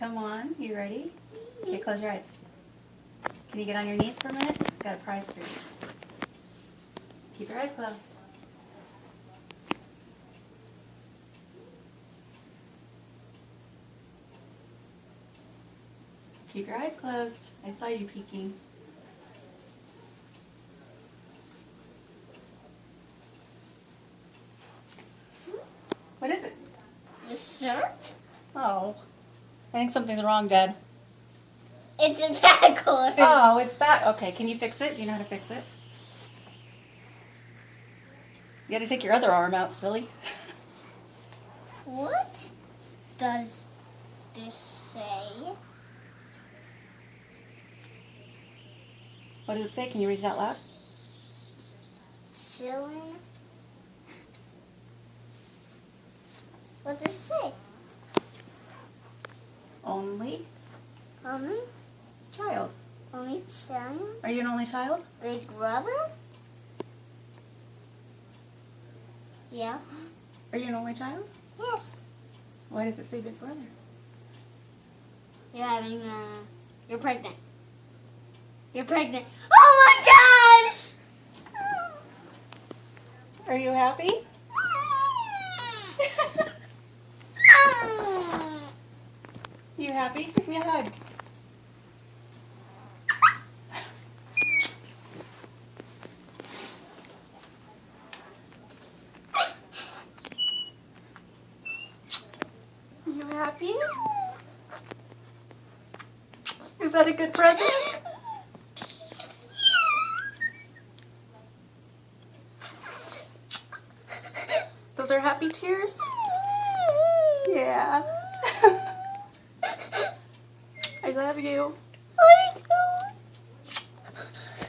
Come on, you ready? Okay, close your eyes. Can you get on your knees for a minute? I've got a prize for you. Keep your eyes closed. Keep your eyes closed. I saw you peeking. What is it? The shirt? Oh, I think something's wrong, Dad. It's a backward. Oh, it's back. Okay, can you fix it? Do you know how to fix it? You gotta take your other arm out, silly. What does this say? What does it say? Can you read it out loud? Chilling. What does it say? Only Only? child. Only child? Are you an only child? Big brother? Yeah. Are you an only child? Yes. Why does it say big brother? You're pregnant. You're pregnant. Oh my gosh! Are you happy? You happy? Give me a hug. You happy? Is that a good present? Those are happy tears? Yeah. I love you. I do.